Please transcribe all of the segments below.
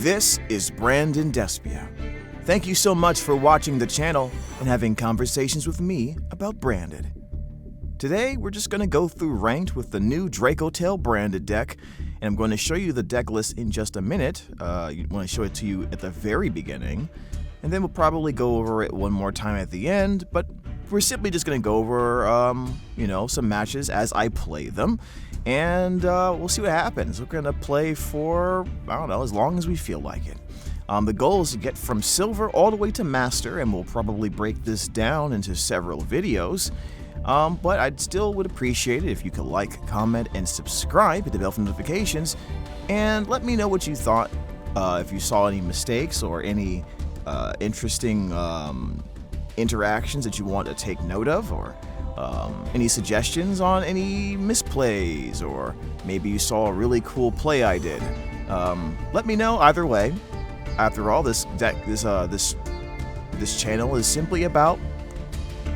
This is Brandon Despia. Thank you so much for watching the channel and having conversations with me about Branded. Today, we're just going to go through Ranked with the new DracotaIl Branded deck, and I'm going to show you the deck list in just a minute. I want to show it to you at the very beginning, and then we'll probably go over it one more time at the end, but we're simply just going to go over, some matches as I play them, and we'll see what happens. We're going to play for, as long as we feel like it. The goal is to get from Silver all the way to Master, and we'll probably break this down into several videos. But I still would appreciate it if you could like, comment, and subscribe, hit the bell for notifications, and let me know what you thought, if you saw any mistakes or any interesting interactions that you want to take note of, or any suggestions on any misplays, or maybe you saw a really cool play I did. Let me know either way. After all, this channel is simply about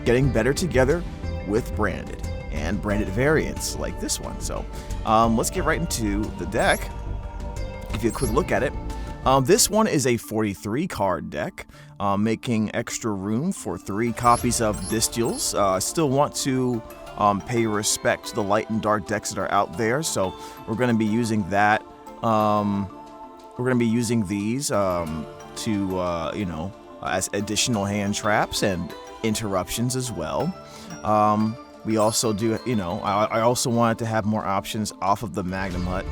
getting better together with Branded and Branded variants like this one. So let's get right into the deck. Give you a quick look at it. This one is a 43 card deck, making extra room for 3 copies of Duels. Still want to pay respect to the light and dark decks that are out there, so we're going to be using that. We're going to be using these to, as additional hand traps and interruptions as well. We also do, I also wanted to have more options off of the Magnum Hut,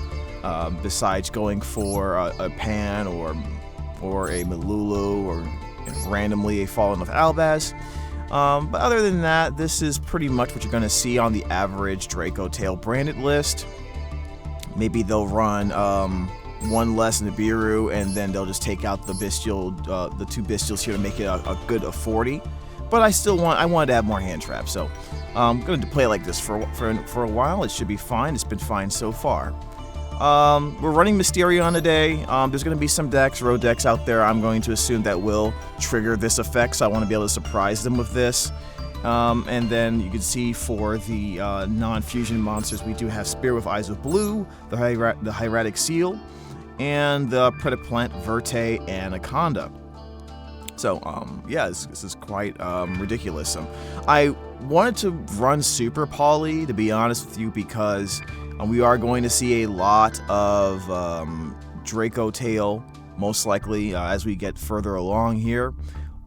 besides going for a Pan or a Malulu or randomly a Fallen of Albaz. But other than that, this is pretty much what you're going to see on the average DracotaIl Branded list. Maybe they'll run one less Nibiru, and then they'll just take out the Bestial, the 2 Bestials here to make it a good 40. But I wanted to have more hand traps, so I'm going to play it like this for a while. It should be fine. It's been fine so far. We're running Mysterion today. There's going to be some road decks out there I'm going to assume that will trigger this effect, so I want to be able to surprise them with this. And then you can see for the non-fusion monsters, we do have Spear with Eyes of Blue, the Hieratic Seal, and the Predaplant, Verte, and Anaconda. So, this is quite ridiculous. I wanted to run Super Poly, to be honest with you, because we are going to see a lot of DracotaIl, most likely, as we get further along here.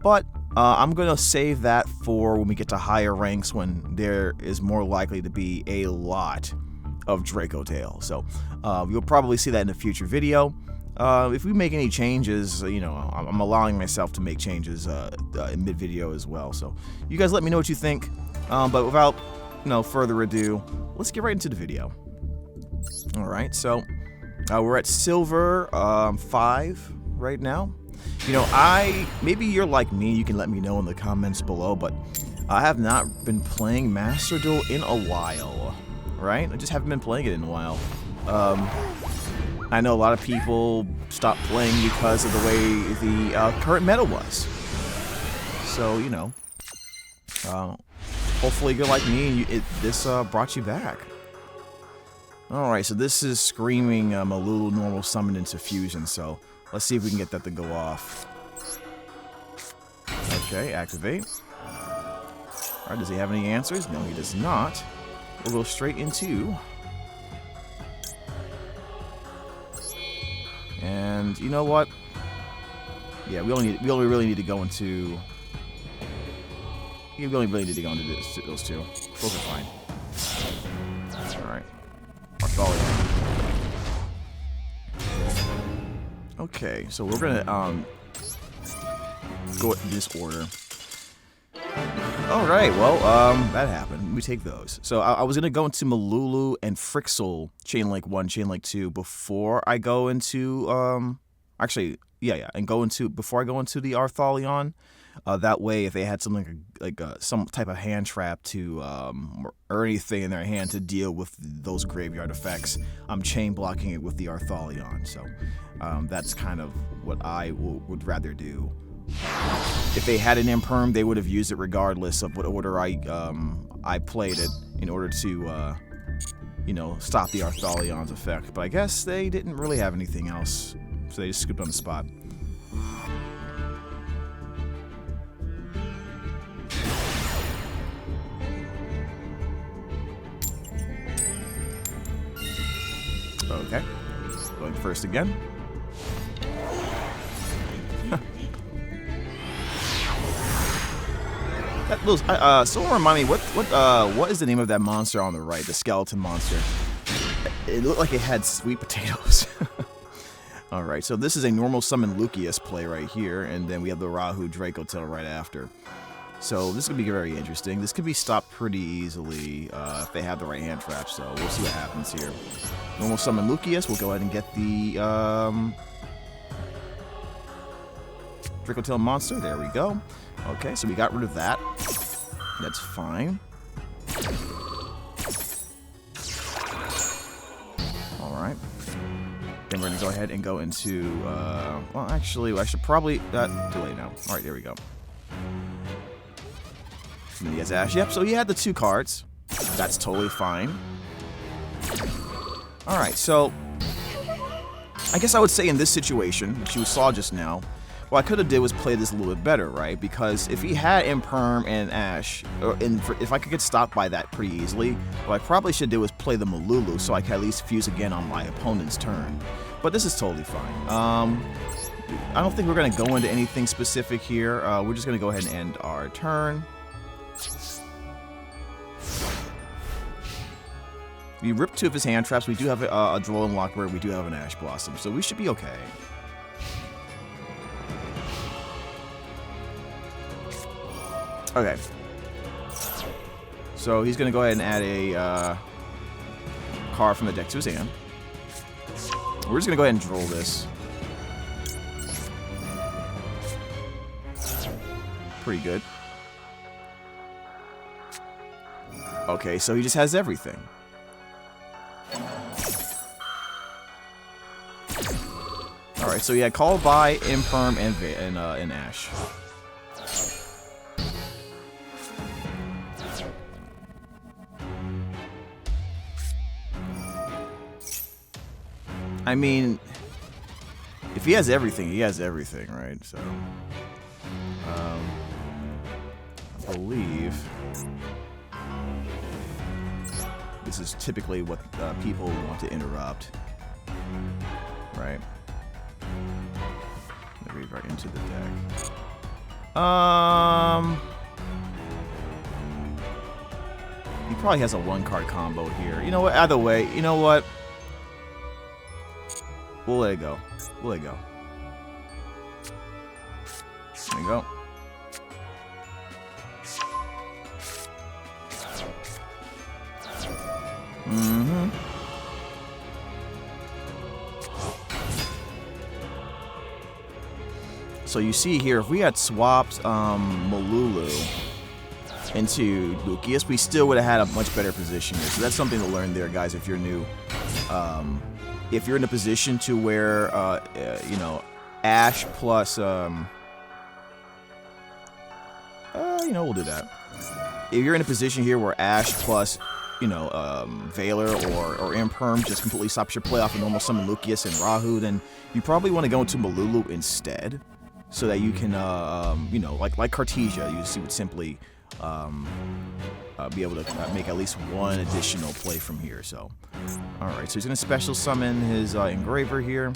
But I'm going to save that for when we get to higher ranks, when there is more likely to be a lot of DracotaIl. So, you'll probably see that in a future video. If we make any changes, I'm allowing myself to make changes in mid-video as well. So you guys let me know what you think. But without further ado, let's get right into the video. All right, so we're at Silver 5 right now. Maybe you're like me. You can let me know in the comments below. But I have not been playing Master Duel in a while. Right? I just haven't been playing it in a while. I know a lot of people stopped playing because of the way the current meta was. So, hopefully you're like me and this brought you back. Alright, so this is Screaming Malulu normal summon into fusion, so let's see if we can get that to go off. Okay, activate. Alright, does he have any answers? No, he does not. We'll go straight into... And you know what? Yeah, we only really need to go into. We only really need to go into those 2. Those are fine. All right. Artholion. Okay, so we're gonna go in this order. All right. Well, that happened. We take those. So I was gonna go into Malulu and Frixel Chain Link 1, Chain Link 2 before I go into before I go into the Artholion. That way, if they had something like some type of hand trap to or anything in their hand to deal with those graveyard effects, I'm chain blocking it with the Artholion. So that's kind of what I would rather do. If they had an imperm, they would have used it regardless of what order I played it in order to, stop the Artholion's effect. But I guess they didn't really have anything else So they just scooped on the spot. Okay. Going first again. That little, someone remind me, what is the name of that monster on the right, the skeleton monster? It looked like it had sweet potatoes. Alright, so this is a normal summon Lucius play right here, and then we have the Rahu DracotaIl right after. So this could be very interesting. This could be stopped pretty easily if they have the right hand trap, so we'll see what happens here. Normal summon Lucius, we'll go ahead and get the DracotaIl monster, there we go. Okay, so we got rid of that. That's fine. Alright. Then we're going to go ahead and go into, well, actually, I should probably, delay now. Alright, there we go. And then he has Ash. Yep, so he had the 2 cards. That's totally fine. Alright, so, I guess I would say in this situation, which you saw just now, what I could have did was play this a little bit better, right? Because if he had Imperm and Ash, if I could get stopped by that pretty easily, what I probably should do is play the Malulu so I can at least fuse again on my opponent's turn. But this is totally fine. I don't think we're going to go into anything specific here. We're just going to go ahead and end our turn. We ripped 2 of his hand traps. We do have a Duel unlocked where we do have an Ash Blossom, so we should be okay. Okay. So he's going to go ahead and add a card from the deck to his hand. We're just going to go ahead and draw this. Pretty good. Okay, so he just has everything. Alright, so he had Call by, Imperm, and Ash. I mean, if he has everything, he has everything, right? So, I believe this is typically what people want to interrupt, right? Let me read right into the deck. He probably has a 1-card combo here. You know what? Either way, you know what? We'll let it go. We'll let it go. There you go. Mm-hmm. So you see here, if we had swapped Malulu into Lucius, we still would have had a much better position here. So that's something to learn there, guys, if you're new. If you're in a position to where, you know, Ash plus, you know, we'll do that. If you're in a position here where Ash plus, you know, Valor or Imperm just completely stops your play off a normal summon Lucius and Rahu, then you probably want to go into Malulu instead, so that you can, you know, like Cartesia, you would simply be able to make at least one additional play from here. So, all right, so he's gonna special summon his Engraver here.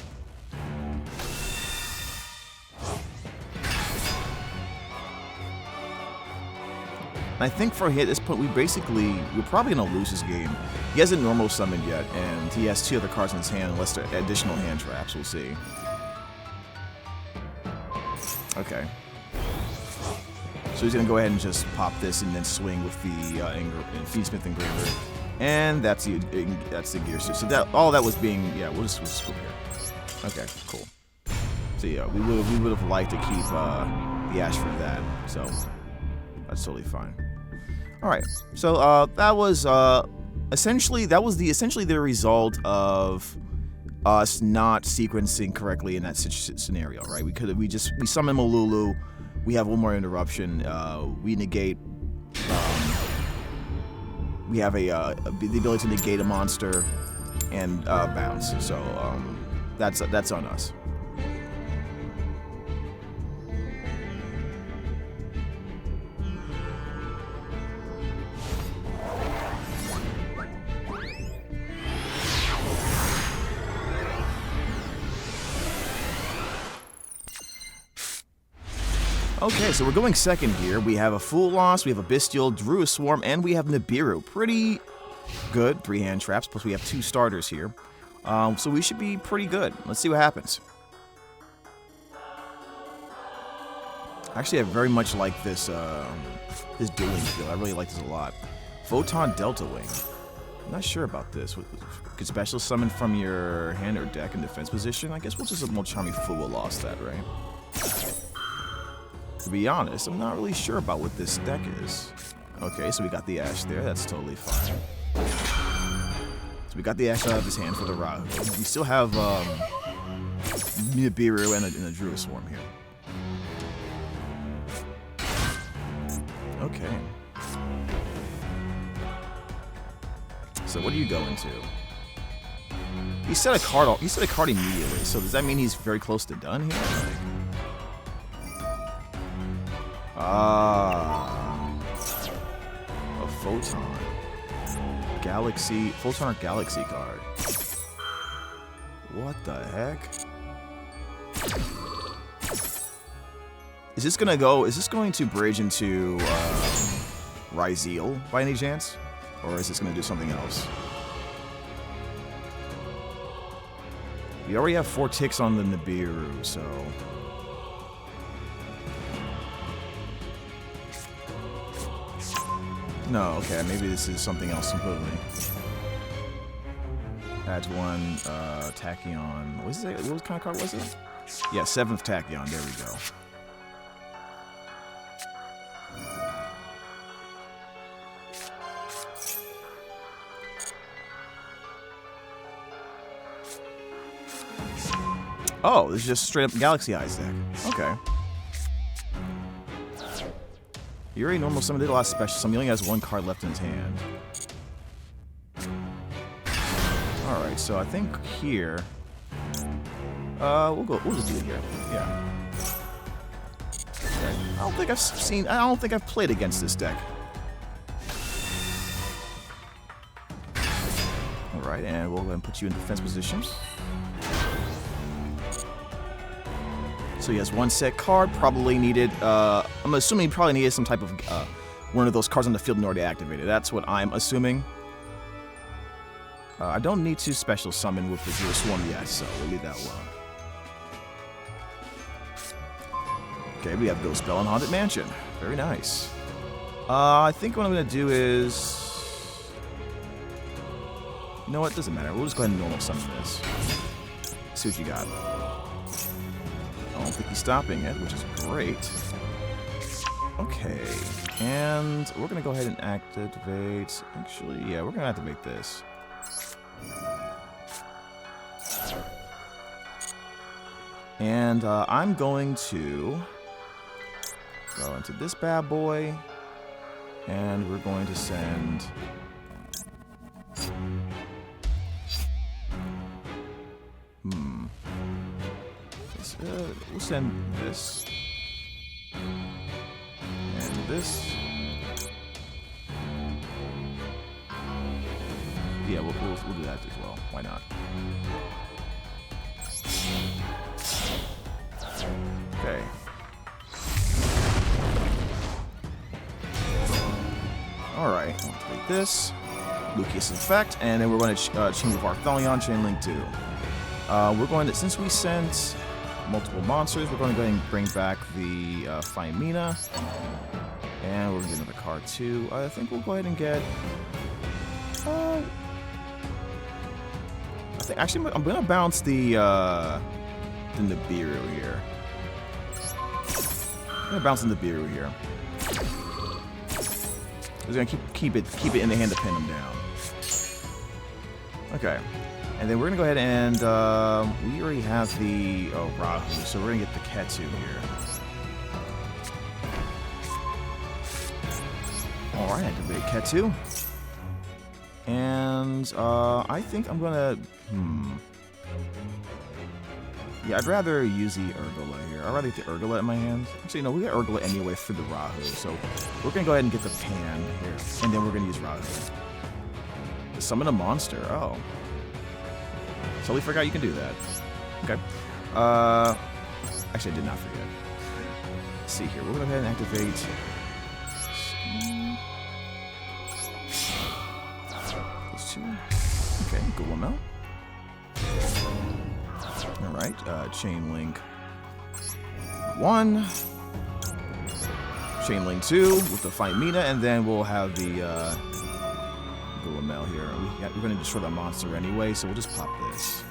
I think for hit this point, we're probably gonna lose this game. He hasn't normal summoned yet, and he has 2 other cards in his hand, unless they're additional hand traps. We'll see. Okay. So he's gonna go ahead and just pop this and then swing with the Feedsmith Engraver, and that's the gear suit. So that all that was being, yeah, we'll just go here. Okay, cool. So yeah, we would have liked to keep the Ash for that. So that's totally fine. All right. So that was essentially the result of us not sequencing correctly in that scenario, right? We summon Malulu. We have one more interruption. We negate. We have the ability to negate a monster and bounce. So that's on us. Okay, so we're going second here. We have a Fool Loss, we have a Bestial, Druid Swarm, and we have Nibiru. Pretty good 3-hand traps, plus we have 2 starters here. So we should be pretty good. Let's see what happens. Actually, I very much like this this dueling skill. I really like this a lot. Photon Delta Wing. I'm not sure about this. Could special summon from your hand or deck in defense position? I guess we'll just more Charming Fool will lost that, right? To be honest, I'm not really sure about what this deck is. Okay, so we got the Ash there. That's totally fine. So we got the Ash out of his hand for the Rahu. We still have Nibiru and a Druid Swarm here. Okay. So what do you go into? He set a card. He set a card immediately. So does that mean he's very close to done here? A Photon. Photon or Galaxy card. What the heck? Is this going to bridge into Ryzeal by any chance? Or is this going to do something else? We already have 4 ticks on the Nibiru, so... No, okay, maybe this is something else completely. Adds 1 Tachyon. What kind of card was it? Yeah, 7th Tachyon, there we go. Oh, this is just straight up Galaxy Eyes deck. Okay. He already normal summon, did a lot of special summon. He only has 1 card left in his hand. Alright, so I think here... we'll just do it here. Yeah. Okay. I don't think I've played against this deck. Alright, and we'll go ahead and put you in defense position. So he has 1 set card, probably needed, I'm assuming he probably needed some type of, one of those cards on the field in order to activate it. That's what I'm assuming. I don't need to special summon with the Druid Swarm yet, so we'll leave that alone. Okay, we have Ghost Spell and Haunted Mansion. Very nice. I think what I'm going to do is... You know what? Doesn't matter. We'll just go ahead and normal summon this. See what you got. I don't think he's stopping it, which is great. Okay, and we're gonna go ahead and activate. Actually, yeah, we're gonna activate this. And I'm going to go into this bad boy, and we're going to send. We'll send this and this. Yeah, we'll do that as well. Why not? Okay. All right. I'll take this. Lucius effect, and then we're going to change of Arthelion, Chain Link 2. We're going to, since we sent multiple monsters, we're going to go ahead and bring back the Phymena. And we're going to get another card too. I think we'll go ahead and get... actually, I'm going to bounce the Nibiru here. I'm going to bounce the Nibiru here. I'm going to keep it in the hand to pin him down. Okay. And then we're going to go ahead and, we already have the Rahu, so we're going to get the Ketu here. Alright, activate Ketu. And, I think I'm going to, yeah, I'd rather use the Urgula here. I'd rather get the Urgula in my hand. Actually, no, we got Urgula anyway for the Rahu, so we're going to go ahead and get the Pan here. And then we're going to use Rahu. To summon a monster, oh. Totally forgot you can do that. Okay. Actually, I did not forget. Let's see here. We'll go ahead and activate. Those two. Okay, good one now. Alright, chain link 1. Chain link 2 with the Fight Mina, and then we'll have the Gulamel here. We're going to destroy the monster anyway, so we'll just pop this.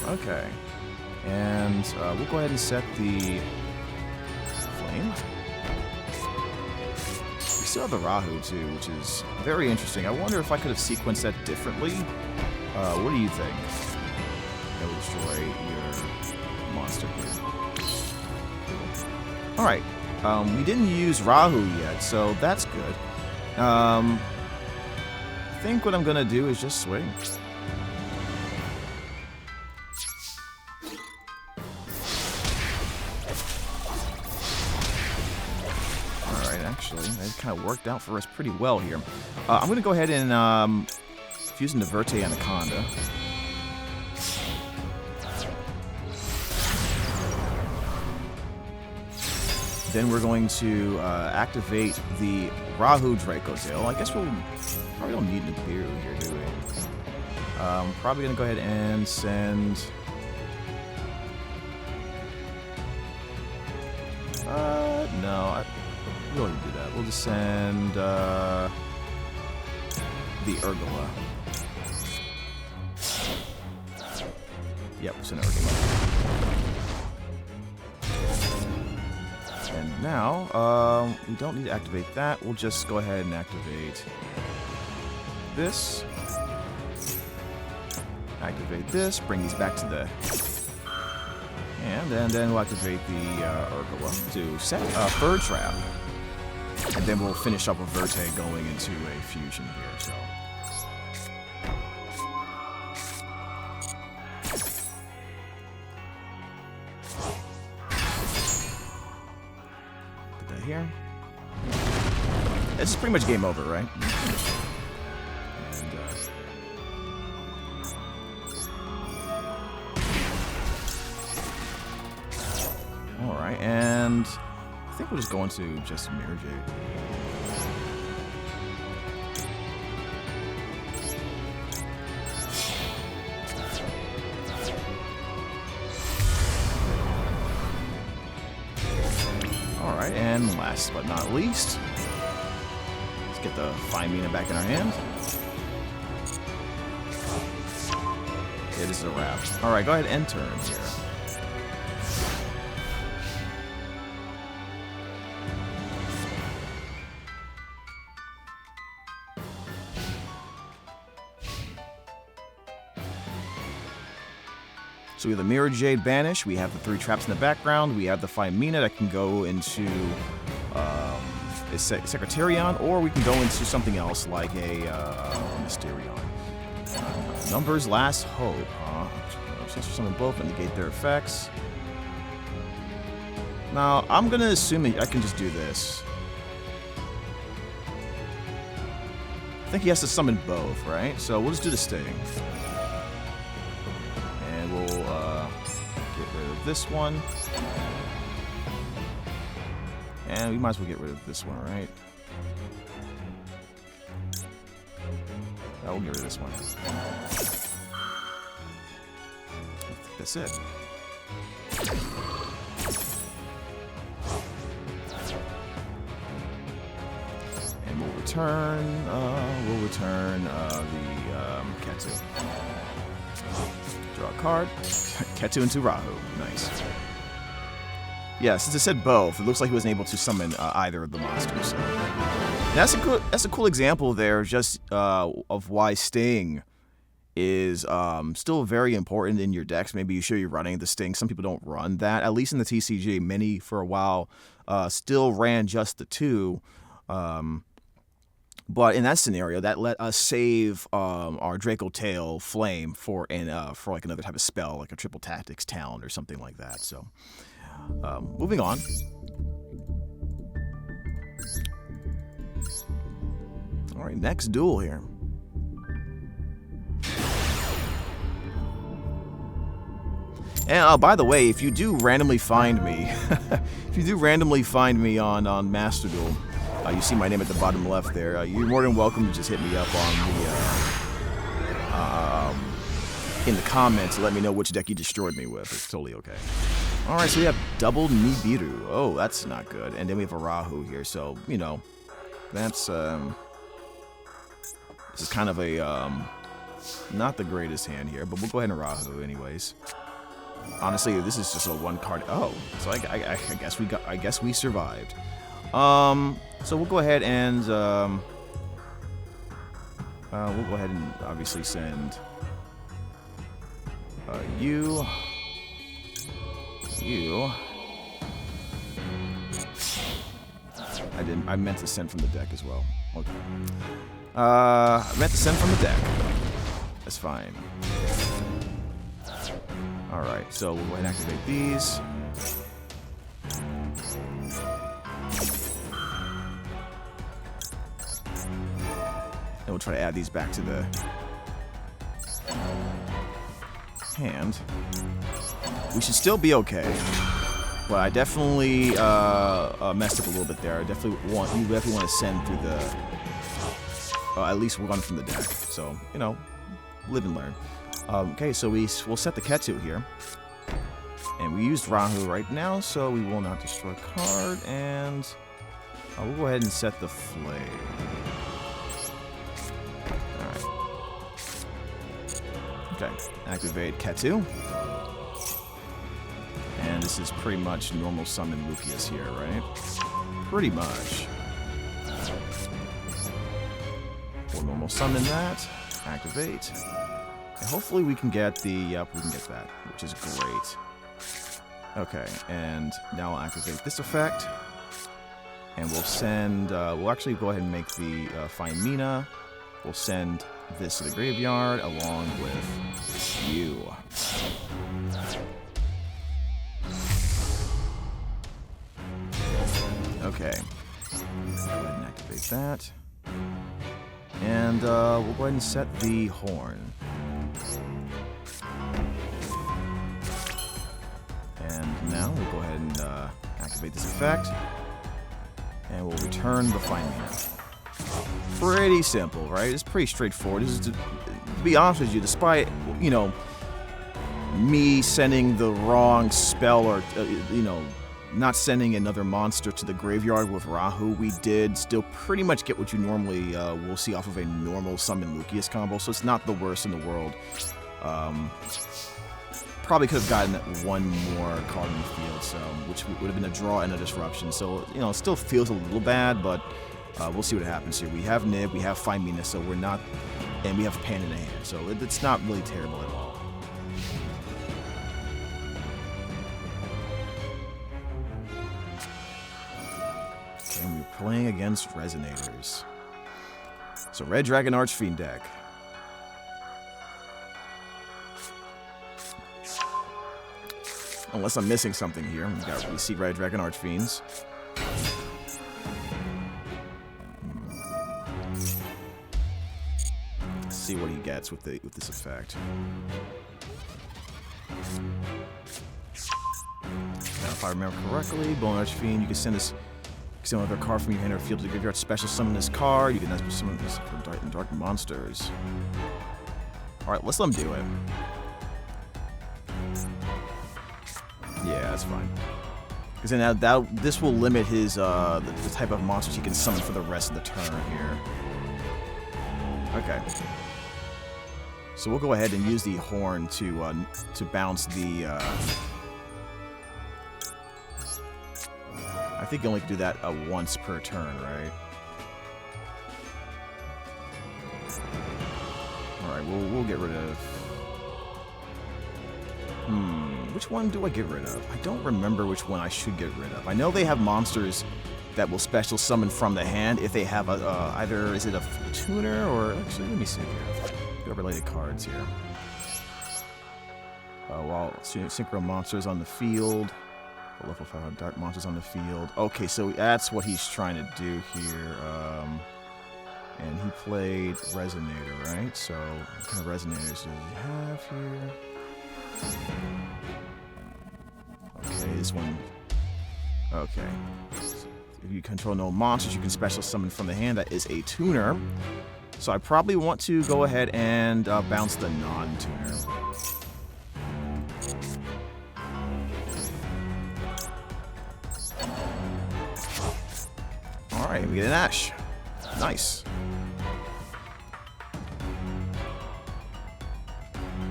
Okay. And we'll go ahead and set the flame. We still have the Rahu too, which is very interesting. I wonder if I could have sequenced that differently. What do you think? That will destroy your monster here. Alright. We didn't use Rahu yet, so that's good. I think what I'm going to do is just swing. Actually, that kind of worked out for us pretty well here. I'm going to go ahead and fuse into Verte Anaconda. Then we're going to activate the Rahu DracotaIl. I guess we'll probably don't need Nibiru here, do we? Probably going to go ahead and send. No. We don't need to do that. We'll just send the Urgula. Yep, we'll send Urgula. And now, we don't need to activate that. We'll just go ahead and activate this. Activate this. Bring these back to the... And then we'll activate the Urgula to set a third trap. And then we'll finish up with Verte going into a fusion here, so. Put that here. This is pretty much game over, right? And, alright, and I think we'll just go into just Mirror Jade. Alright, and last but not least, let's get the Fight Mina back in our hand. Okay, this is a wrap. Alright, go ahead and turn here. So we have the Mirror Jade Banish, we have the 3 traps in the background, we have the Fight Mina that can go into a Secretarion, or we can go into something else like a Mysterion. Numbers Last Hope, huh? Since summon both and negate their effects. Now, I'm going to assume I can just do this. I think he has to summon both, right? So we'll just do the Sting. We'll get rid of this one. And we might as well get rid of this one, right? We'll get rid of this one. That's it. And we'll return the Ketu. Draw a card. Ketu into Rahu. Nice. Yeah, since it said both, it looks like he wasn't able to summon either of the monsters. So. That's a cool example there, just of why Sting is still very important in your decks. Maybe you show you're running the Sting. Some people don't run that. At least in the TCG, many for a while still ran just the 2. But in that scenario, that let us save our DracotaIl Flame for like another type of spell, like a Triple Tactics Talent or something like that. So, moving on. All right, next duel here. And by the way, if you do randomly find me, on Master Duel, you see my name at the bottom left there. You're more than welcome to just hit me up on in the comments to let me know which deck you destroyed me with. It's totally okay. All right, so we have double Nibiru. Oh, that's not good. And then we have a Rahu here. So you know, that's this is kind of a not the greatest hand here, but we'll go ahead and Rahu anyways. Honestly, this is just a one card. Oh, so I guess we survived. So we'll go ahead and obviously send you. I meant to send from the deck as well. Okay. I meant to send from the deck. That's fine. Alright, so we'll go ahead and activate these. And we'll try to add these back to the hand. We should still be okay. But I definitely messed up a little bit there. You definitely want to send through the at least we're going from the deck. So, you know, live and learn. Okay, so we'll set the Ketu here. And we used Rahu right now, so we will not destroy a card. And we'll go ahead and set the Flame. Alright. Okay, activate Ketu. And this is pretty much normal summon Lucius here, right? Pretty much. We'll normal summon that. Activate. And hopefully we can get the... Yep, we can get that, which is great. Okay, and now I'll activate this effect. And we'll send... we'll actually go ahead and make the Fine Mina. We'll send this to the graveyard along with you. Okay. Go ahead and activate that. And we'll go ahead and set the horn. And now we'll go ahead and activate this effect. And we'll return the Fine Mina. Pretty simple, right? It's pretty straightforward. This is to be honest with you, despite, you know, me sending the wrong spell or, you know, not sending another monster to the graveyard with Rahu, we did still pretty much get what you normally will see off of a normal Summon Lucius combo, so it's not the worst in the world. Probably could have gotten that one more card in the field, so which would have been a draw and a disruption. So, you know, it still feels a little bad, but we'll see what happens here. We have Nib, we have Fine Mina, so we're not... And we have Pan in the hand, so it's not really terrible at all. Okay, we're playing against Resonators. So Red Dragon Archfiend deck. Unless I'm missing something here. We see Red Dragon Archfiends. Let's see what he gets with this effect. Now, if I remember correctly, Bone Archfiend, you can send another card from your hand or field to the graveyard. Special summon this card. You can summon this for dark monsters. All right, let's let him do it. Yeah, that's fine. Because then this will limit his the type of monsters he can summon for the rest of the turn here. Okay. So we'll go ahead and use the horn to bounce the. I think you only can do that once per turn, right? All right, we'll get rid of. Which one do I get rid of? I don't remember which one I should get rid of. I know they have monsters that will special summon from the hand if they have either is it a tuner or actually let me see here. We have related cards here. While synchro monsters on the field, level 5 dark monsters on the field. Okay, so that's what he's trying to do here. And he played Resonator, right? So what kind of Resonators do we have here? Okay, this one. Okay. If you control no monsters, you can special summon from the hand. That is a tuner. So I probably want to go ahead and bounce the non-tuner. Alright, we get an Ash. Nice.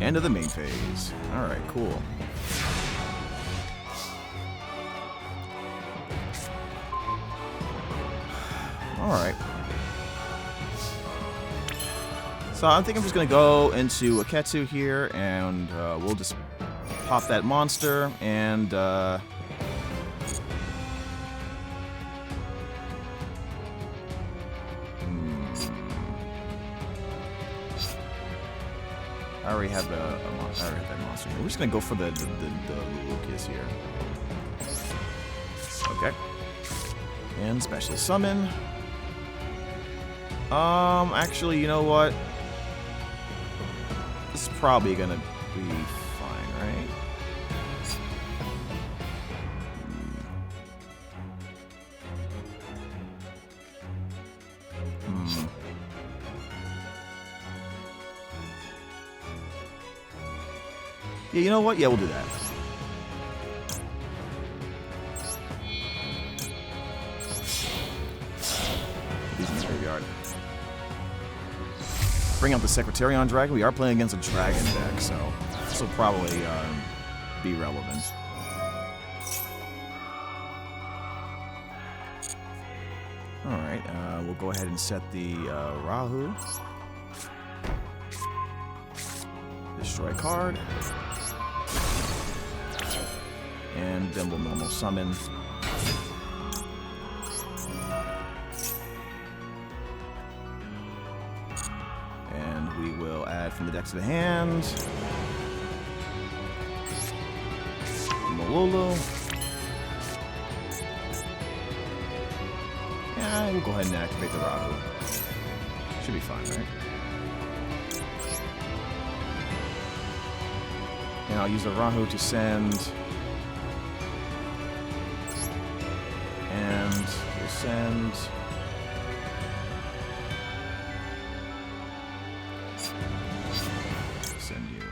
End of the main phase. Alright, cool. Alright. So I think I'm just going to go into a Ketsu here, and we'll just pop that monster, and I already have that monster here. We're just going to go for the Lucas here. Okay. And special summon. Actually, you know what? This is probably gonna be fine, right? Yeah, you know what? Yeah, we'll do that. He's in the graveyard. Bring out the Secretarion Dragon. We are playing against a dragon deck, so this will probably be relevant. Alright, we'll go ahead and set the Rahu. Destroy card. And then we'll normal summon. And we will add from the deck to the hand. Malolo. Yeah, we'll go ahead and activate the Rahu. Should be fine, right? And I'll use the Rahu to send. And we'll send. Send you.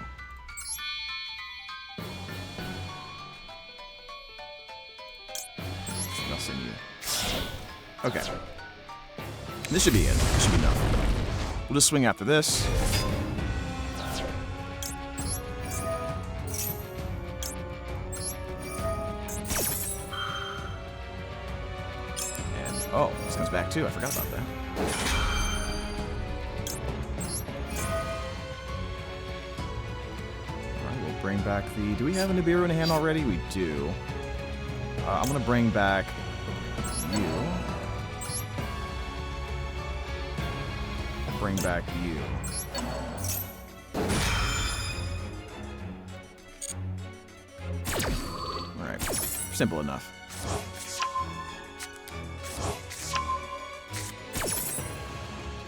I'll send you. Okay. This should be it. This should be enough. We'll just swing after this. Oh, this comes back too. I forgot about that. Alright, we'll bring back the... Do we have a Nibiru in hand already? We do. I'm going to bring back you. Bring back you. Alright. Simple enough.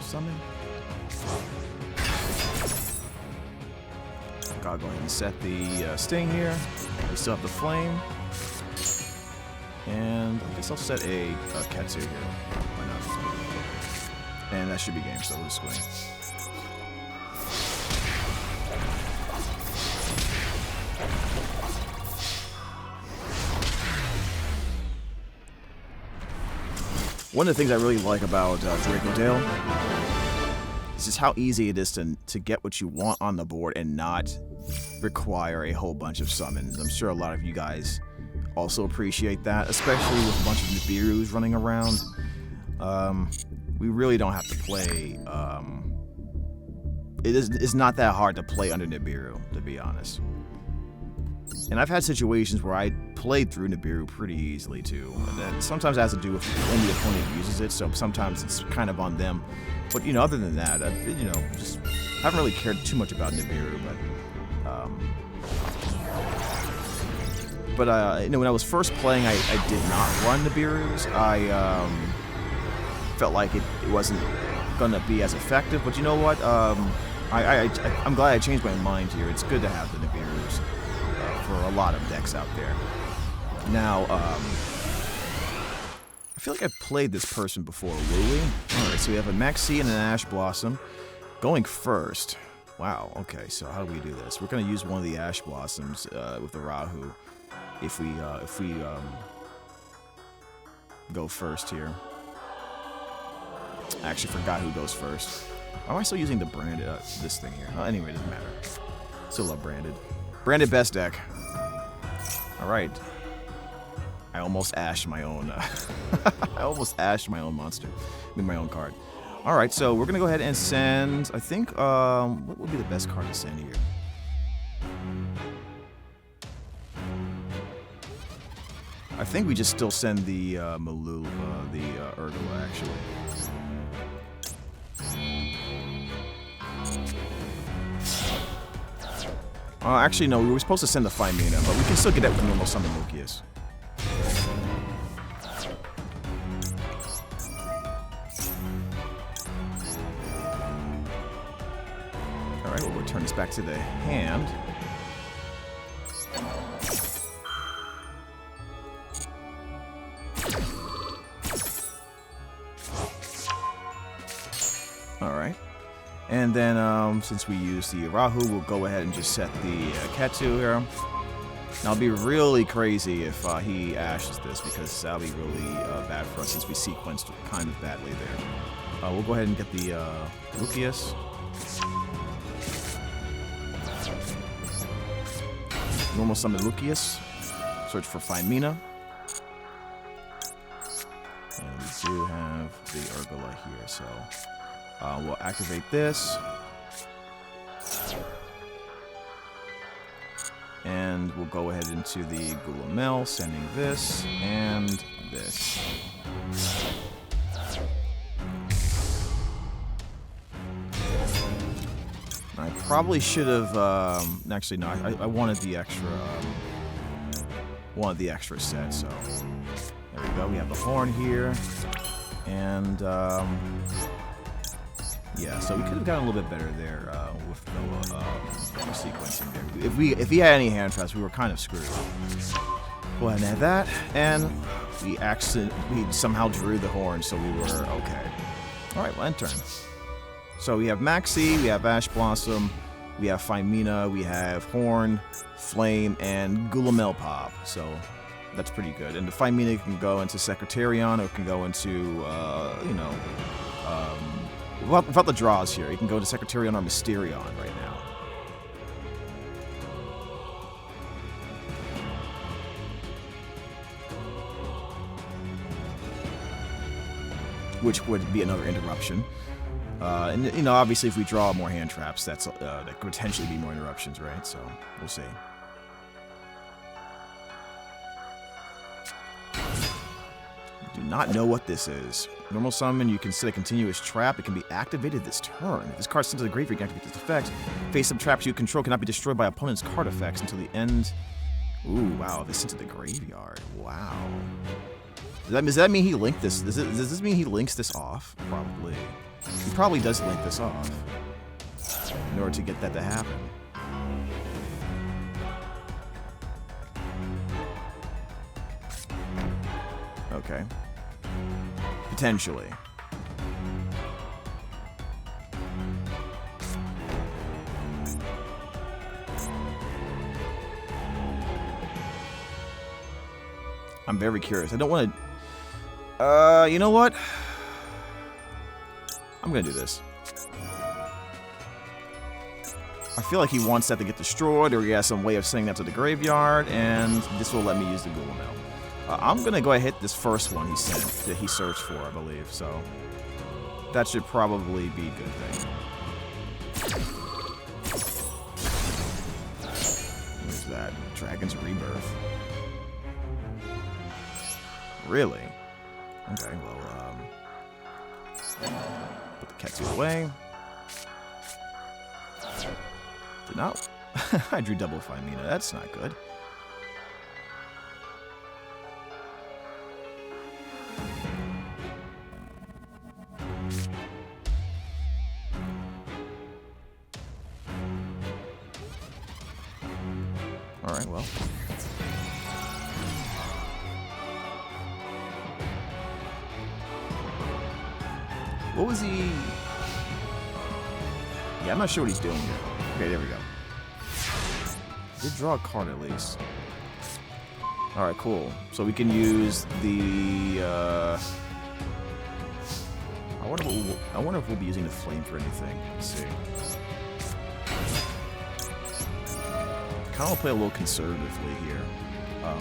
Summon. I'll go ahead and set the Sting here. We still have the Flame. And I guess I'll set a Ketsu here. Why not? And that should be game, so we'll just swing. One of the things I really like about DracotaIl is just how easy it is to get what you want on the board and not require a whole bunch of summons. I'm sure a lot of you guys also appreciate that, especially with a bunch of Nibirus running around. We really don't have to play... It's not that hard to play under Nibiru, to be honest. And I've had situations where I played through Nibiru pretty easily too. And sometimes it has to do with when the opponent uses it, so sometimes it's kind of on them. But, you know, other than that, you know, just haven't really cared too much about Nibiru. But you know, when I was first playing, I did not run Nibirus. I felt like it wasn't gonna be as effective. But you know what? I'm glad I changed my mind here. It's good to have the Nibirus for a lot of decks out there. Now, I feel like I've played this person before, will we? Alright, so we have a Maxi and an Ash Blossom going first. Wow, okay, so how do we do this? We're going to use one of the Ash Blossoms with the Rahu if we go first here. I actually forgot who goes first. Why am I still using the branded, this thing here? Anyway, it doesn't matter. Still love branded. Branded best deck. Alright. I almost ashed my own, I almost ashed my own monster. I mean, my own card. Alright, so we're gonna go ahead and send, I think, what would be the best card to send here? I think we just still send the, Urgula, actually. Actually, no, we were supposed to send the Phimina, but we can still get that with normal summon Lucius. Alright, we'll return this back to the hand. Alright. And then, since we use the Rahu, we'll go ahead and just set the Ketu here. Now, it'll be really crazy if he ashes this, because that'll be really bad for us since we sequenced kind of badly there. We'll go ahead and get the Lucius. Normal summon Lucius. Search for Phimina. And we do have the Urgula here, so we'll activate this. And we'll go ahead into the Gulamel, sending this and this. I probably should have, actually no, I wanted the extra set, so there we go. We have the horn here, and yeah, so we could have gotten a little bit better there with the sequencing there. If he had any hand traps, we were kind of screwed. Go ahead and add that, and we somehow drew the horn, so we were okay. All right, well, end turn. So we have Maxi, we have Ash Blossom, we have Phimina, we have Horn, Flame, and Gulamel Pop. So that's pretty good. And the Phimina can go into Secretarion, or can go into, you know, without the draws here, you can go to Secretarion or Mysterion right now. Which would be another interruption. And, you know, obviously if we draw more hand traps, that could potentially be more interruptions, right? So, we'll see. Do not know what this is. Normal summon, you can set a continuous trap. It can be activated this turn. If this card sent to the graveyard, you can activate this effect. Face-up traps you control cannot be destroyed by opponent's card effects until the end. Ooh, wow, if it's sent to the graveyard. Wow. Does that mean he linked this? Does this mean he links this off? Probably. He probably does link this off in order to get that to happen. Okay. Potentially. I'm very curious. I don't want to... you know what? I'm going to do this. I feel like he wants that to get destroyed, or he has some way of sending that to the graveyard, and this will let me use the Gulamel. I'm going to go ahead and hit this first one he sent, that he searched for, I believe, so that should probably be a good thing. Where's that? Dragon's Rebirth. Really? Okay, well, put the Ketsu away. Did not. I drew double Phimina. That's not good. Alright, well. What was he? Yeah, I'm not sure what he's doing here. Okay, there we go. Did draw a card at least. Alright, cool. So we can use the... I wonder if we'll be using the flame for anything. Let's see. Kind of play a little conservatively here. I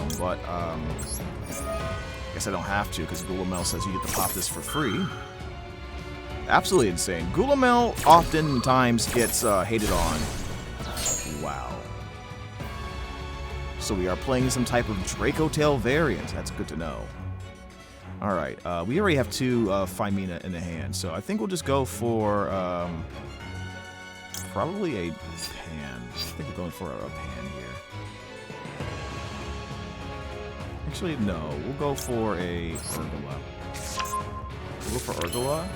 guess I don't have to because Gulamel says you get to pop this for free. Absolutely insane. Gulamel oftentimes gets hated on. Wow. So we are playing some type of DracotaIl variant. That's good to know. Alright, we already have 2 Femina in the hand, so I think we'll just go for probably a pan. I think we're going for a pan here. Actually, no. We'll go for a Urgula. We'll go for Urgula.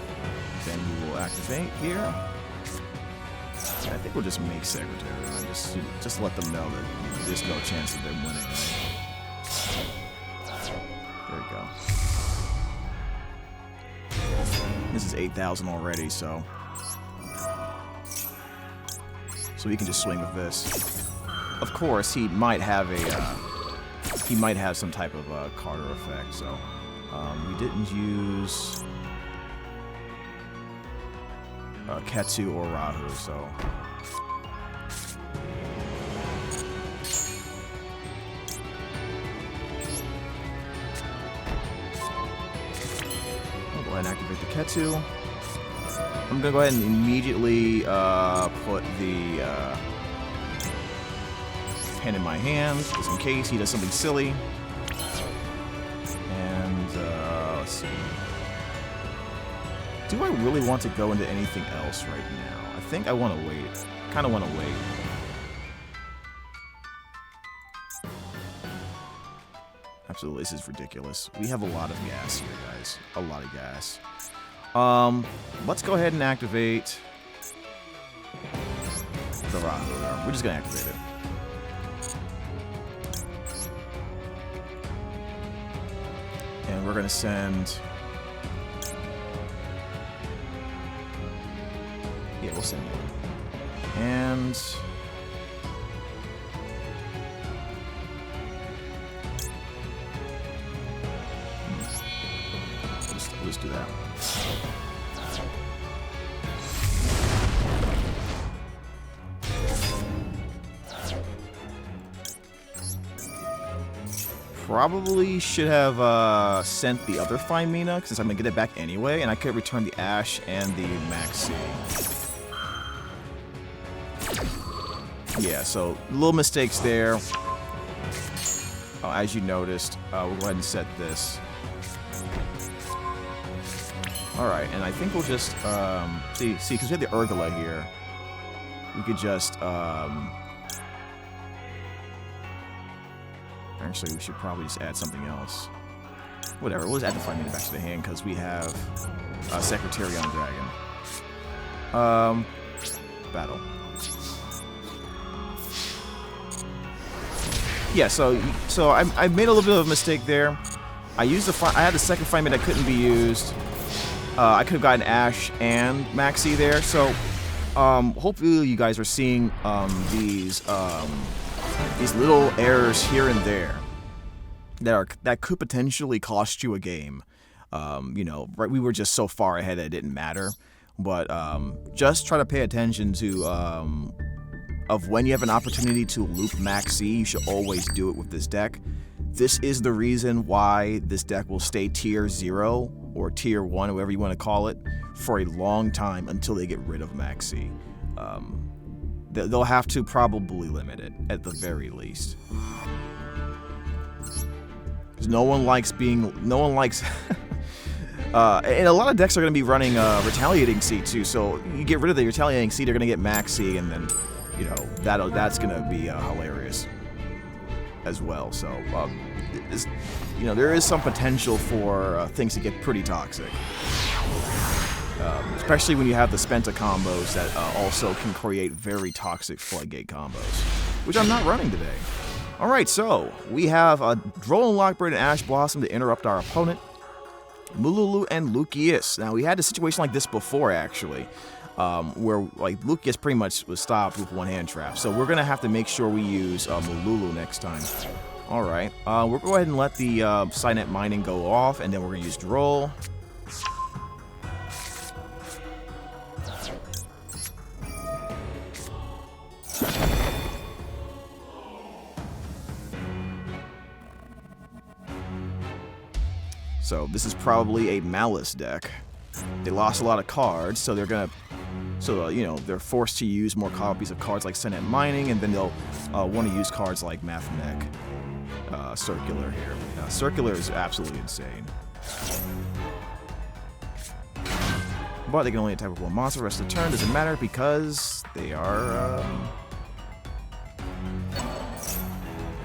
Then we will activate here. I think we'll just make Secretary and just let them know that there's no chance of them winning. There we go. This is 8,000 already, so we can just swing with this. Of course, he might have some type of Carter effect. So we didn't use Ketsu or Rahu, so. I'll go ahead and activate the Ketsu. I'm gonna go ahead and immediately put the pen in my hand, just in case he does something silly. And let's see. Do I really want to go into anything else right now? I think I want to wait. Kind of want to wait. Absolutely, this is ridiculous. We have a lot of gas here, guys. A lot of gas. Let's go ahead and activate the Rahu. We're just gonna activate it. And we're gonna send. Yeah, we'll send you. And let's do that. Probably should have sent the other Femina, since I'm going to get it back anyway, and I could return the Ash and the Maxi. Yeah, so little mistakes there. As you noticed, we'll go ahead and set this. Alright, and I think we'll just, see, because we have the Urgula here, we could just, actually, we should probably just add something else. Whatever, we'll just add the Femina back to the hand, because we have Secretary on Dragon. Battle. Yeah, so I made a little bit of a mistake there. I had the second Femina that couldn't be used. I could have gotten Ash and Maxi there, so hopefully you guys are seeing these little errors here and there that could potentially cost you a game. You know, right? We were just so far ahead that it didn't matter, but just try to pay attention to of when you have an opportunity to loop Maxi. You should always do it with this deck. This is the reason why this deck will stay tier 0 or tier 1, whatever you want to call it, for a long time until they get rid of Maxi. They'll have to probably limit it at the very least. Because no one likes and a lot of decks are going to be running Retaliating Seed too, so you get rid of the Retaliating Seed, they're going to get Maxi, and then, you know, that's going to be hilarious as well. So, you know, there is some potential for things to get pretty toxic. Especially when you have the Spenta combos that also can create very toxic Floodgate combos, which I'm not running today. Alright, so we have a Droll and Lockbird and Ash Blossom to interrupt our opponent. Mululu and Lucius. Now, we had a situation like this before, actually, where like Lucius pretty much was stopped with one-hand trap. So we're going to have to make sure we use Mululu next time. All right. We'll go ahead and let the Cynet mining go off, and then we're going to use Duel. So this is probably a Malice deck. They lost a lot of cards, so they're gonna, you know, they're forced to use more copies of cards like Cynet Mining, and then they'll want to use cards like Mathmech, Circular here. Circular is absolutely insane. But they can only attack with one monster. The rest of the turn doesn't matter because they are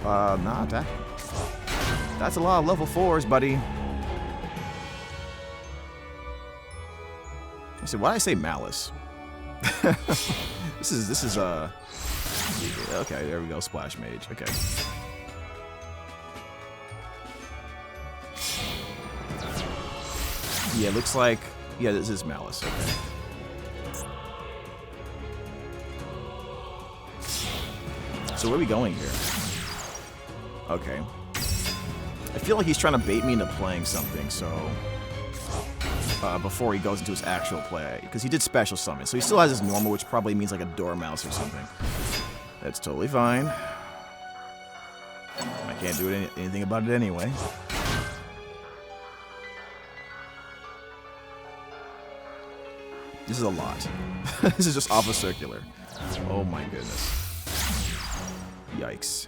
not attacking. That's a lot of level 4s, buddy. I said, why did I say Malice? This is okay, there we go, Splash Mage. Okay. Yeah, looks like, yeah, this is Malice. Okay. So where are we going here? Okay. I feel like he's trying to bait me into playing something, so before he goes into his actual play, because he did special summon, so he still has his normal, which probably means like a Dormouse or something. That's totally fine. I can't do anything about it anyway. This is a lot. This is just off of Circular. Oh my goodness. Yikes.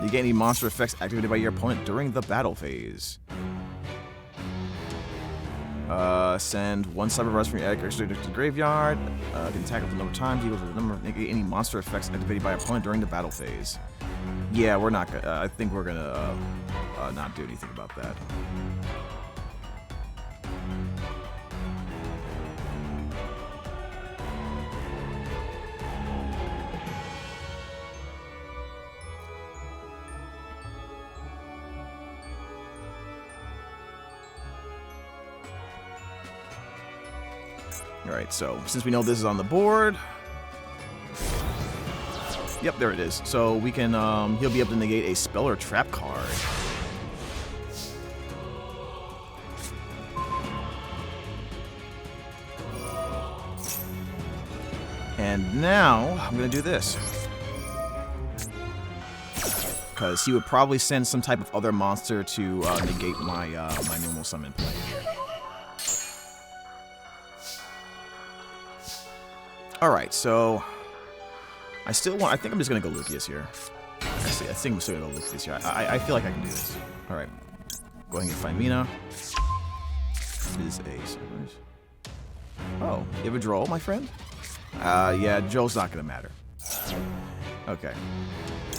You get any monster effects activated by your opponent during the battle phase. Send one Cyber Rush from your extra to the graveyard. Can attack up to the number of times equal to the number of any monster effects activated by your opponent during the battle phase. Yeah, we're not gonna. I think we're gonna not do anything about that. Alright, so since we know this is on the board. Yep, there it is. So we can, he'll be able to negate a spell or trap card. And now, I'm going to do this. Because he would probably send some type of other monster to negate my, my normal summon play. Alright, so I think I'm just gonna go Lucius here. Actually, I think I'm still gonna go Lucius here. I feel like I can do this. Alright. Go ahead and find Mina. Is a surprise. Oh, you have a Droll, my friend? Yeah, Droll's not gonna matter. Okay.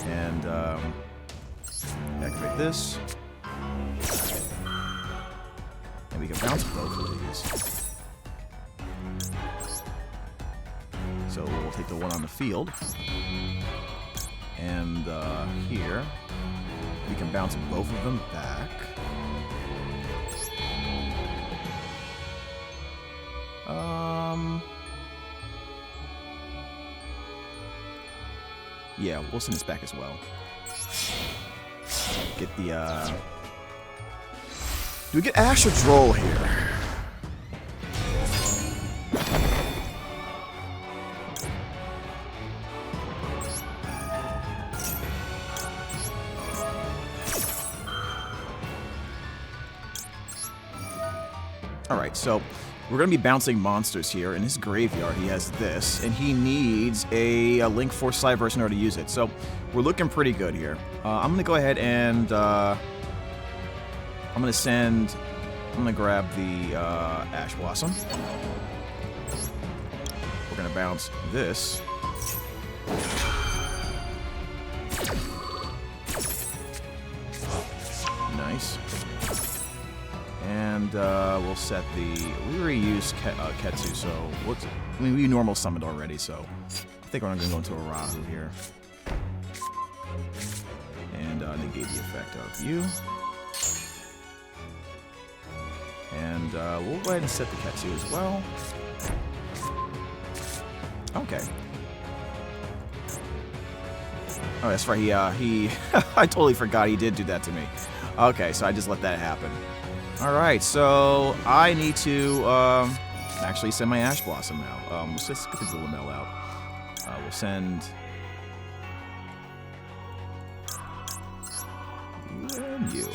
And activate this. And we can bounce both of these. So we'll take the one on the field, and here we can bounce both of them back. Yeah, we'll send this back as well. Get the do we get Ash or Droll here? Alright, so we're going to be bouncing monsters here. In his graveyard, he has this, and he needs a Link Force Cyberse in order to use it. So we're looking pretty good here. I'm going to go ahead and I'm going to grab the Ash Blossom. We're going to bounce this. Nice. And we'll set the. We already used Ketsu, so I mean, we normal summoned already, so I think we're not going to go into a Rahu here. And negate the effect of you. And we'll go ahead and set the Ketsu as well. Okay. Oh, that's right. He I totally forgot he did do that to me. Okay, so I just let that happen. All right, so I need to actually send my Ash Blossom now. Let's just get the Gullimel out. We'll send you and you.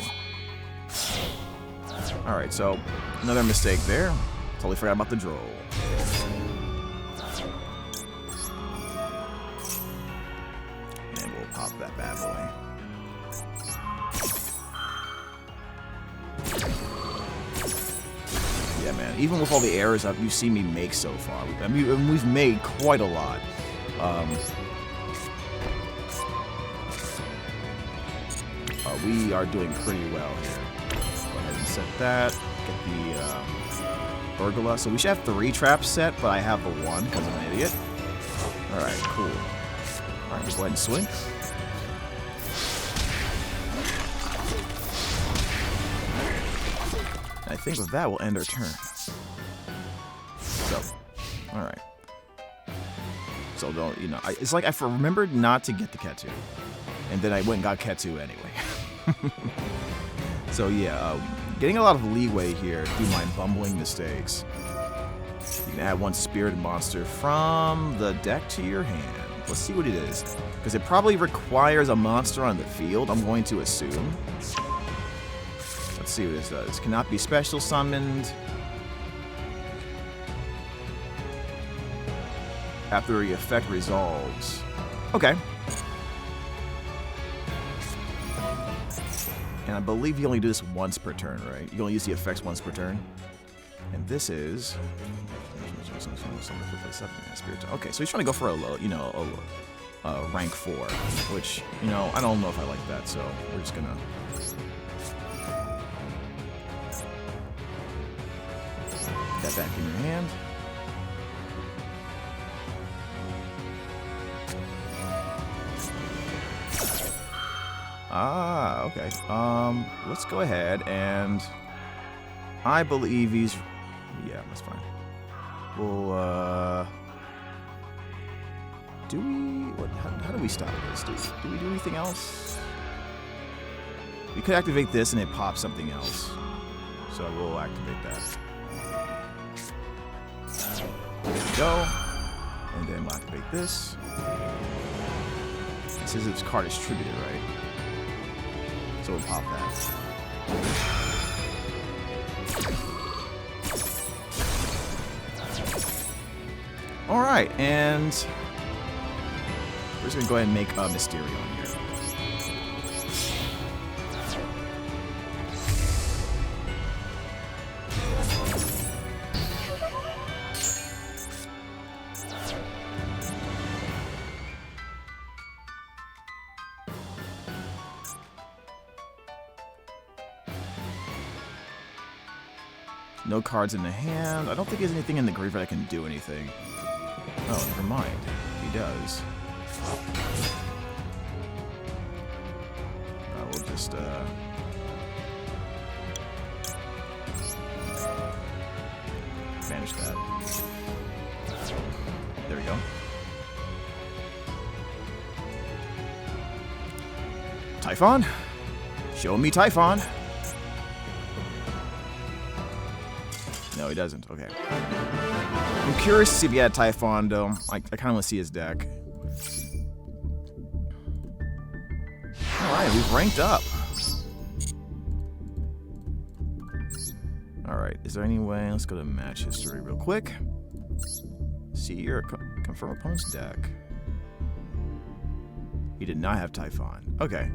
All right, so another mistake there. Totally forgot about the Droll. And we'll pop that bad boy. Yeah, man. Even with all the errors you've seen me make so far, I mean, we've made quite a lot. We are doing pretty well here. Go ahead and set that. Get the Burgula. So we should have 3 traps set, but I have the 1 because I'm an idiot. All right, cool. All right, just go ahead and swing. I think with that, we'll end our turn. So, all right. So don't, you know, it's like I remembered not to get the Ketsu, and then I went and got Ketsu anyway. So yeah, getting a lot of leeway here through my bumbling mistakes. You can add 1 spirited monster from the deck to your hand. Let's see what it is, because it probably requires a monster on the field, I'm going to assume. Let's see what this does. Cannot be special summoned after the effect resolves. Okay. And I believe you only do this once per turn, right? You only use the effects once per turn. And this is... Okay, so he's trying to go for a, you know, a rank 4, which, you know, I don't know if I like that, so we're just gonna... Put that back in your hand. Ah, okay. Let's go ahead and... I believe he's... Yeah, that's fine. We'll, do we... How do we stop this? Do we do anything else? We could activate this and it pops something else. So we'll activate that. There we go. And then we'll activate this. It says its card is tributed, right? So we'll pop that. Alright, and we're just going to go ahead and make a Mysterion here. No cards in the hand. I don't think there's anything in the graveyard I can do anything. Oh, never mind. He does. We'll just, banish that. There we go. Typhon? Show me Typhon. No, he doesn't. Okay. I'm curious to see if he had Typhon, though. I kind of want to see his deck. Alright, we've ranked up. Alright, is there any way? Let's go to match history real quick. See your confirm opponent's deck. He did not have Typhon. Okay.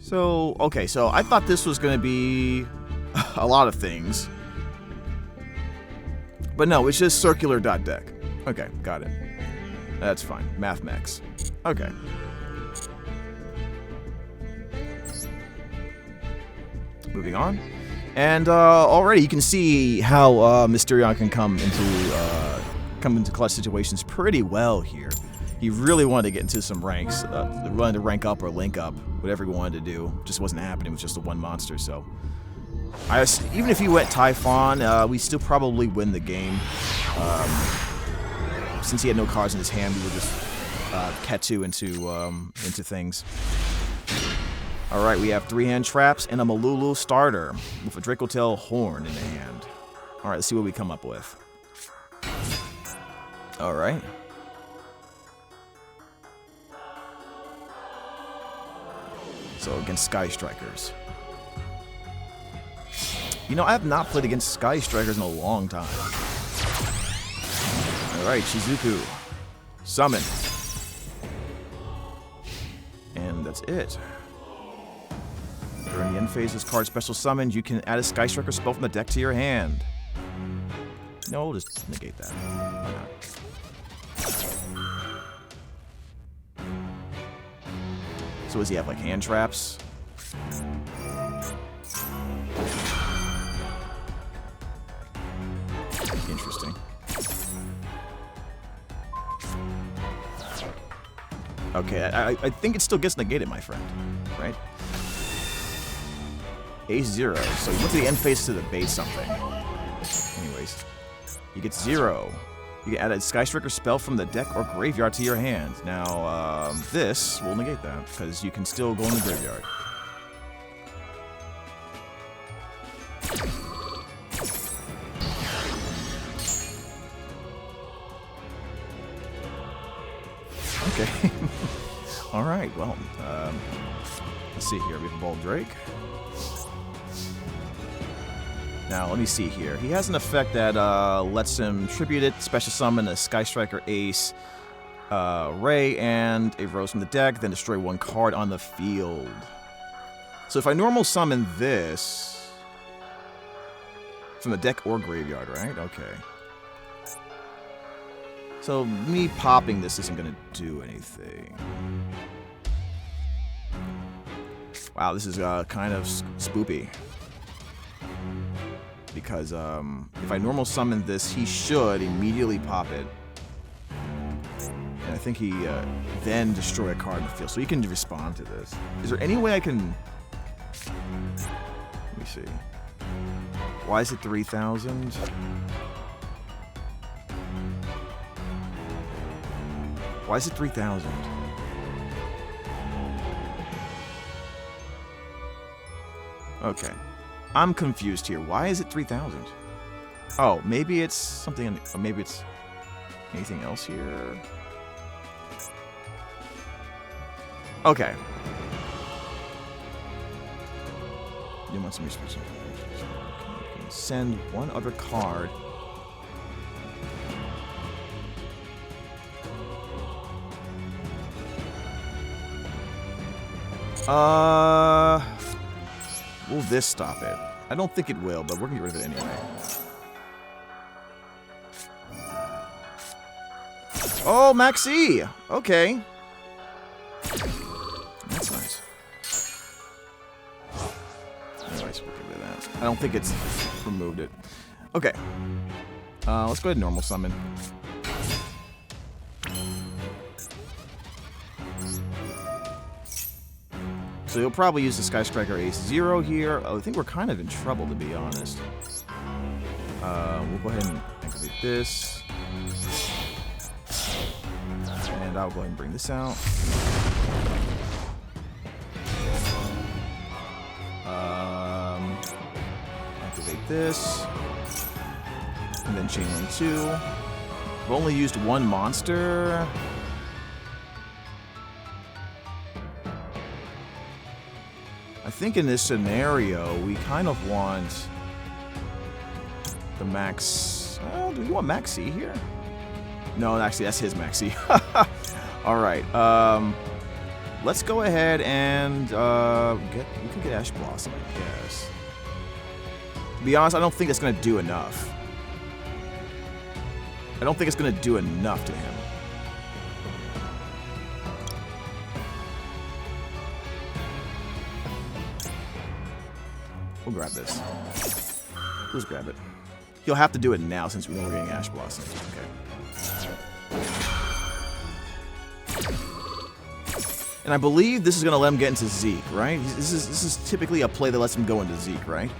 So I thought this was going to be a lot of things. But no, it's just circular.deck. Okay, got it. That's fine. Mathmex. Okay. Moving on. And already you can see how Mysterion can come into clutch situations pretty well here. He really wanted to get into some ranks, wanted to rank up or link up, whatever he wanted to do. Just wasn't happening with just the 1 monster, so Even if he went Typhon, we still probably win the game. Since he had no cards in his hand, we would just Ketu into things. Alright, we have 3-hand traps and a Malulu starter with a DracotaIl horn in the hand. Alright, let's see what we come up with. Alright. So against Sky Strikers. You know, I have not played against Sky Strikers in a long time. Alright, Shizuku. Summon. And that's it. During the end phase, this card special summoned, you can add a Sky Striker spell from the deck to your hand. No, we'll just negate that. Why not? So does he have like hand traps? Interesting. Okay, I think it still gets negated, my friend. Right? Ace 0. So you went to the end phase to the base something. Anyways, you get 0. You can add a Sky Striker spell from the deck or graveyard to your hand. Now, this will negate that, because you can still go in the graveyard. Okay. Alright, well, let's see here. We have Bold Drake. Now, let me see here. He has an effect that lets him tribute it, special summon a Sky Striker Ace, Ray, and a Rose from the deck, then destroy one card on the field. So if I normal summon this from the deck or graveyard, right? Okay. So me popping this isn't going to do anything. Wow, this is kind of spoopy. Because if I normal summon this, he should immediately pop it. And I think he then destroy a card in the field. So he can respond to this. Is there any way I can... Let me see. Why is it 3,000? Why is it 3,000? Okay. I'm confused here. Why is it 3,000? Oh, maybe it's something... Maybe it's anything else here? Okay. You want some research? Send one other card. Will this stop it? I don't think it will, but we're gonna get rid of it anyway. Oh, Maxi! Okay. That's nice. Anyways, we'll get rid of that. I don't think it's removed it. Okay. Let's go ahead and normal summon. So he'll probably use the Sky Striker Ace 0 here. Oh, I think we're kind of in trouble, to be honest. We'll go ahead and activate this. And I'll go ahead and bring this out. Activate this. And then Chain Link 2. I've only used one monster. I think in this scenario, we kind of want the max... do we want Maxi here? No, actually, that's his Maxi. Alright, let's go ahead and we can get Ash Blossom, I guess. To be honest, I don't think it's going to do enough. I don't think it's going to do enough to him. We'll grab this. Let's grab it. He'll have to do it now since we know we're getting Ash Blossom. Okay. And I believe this is going to let him get into Zeke, right? This is typically a play that lets him go into Zeke, right?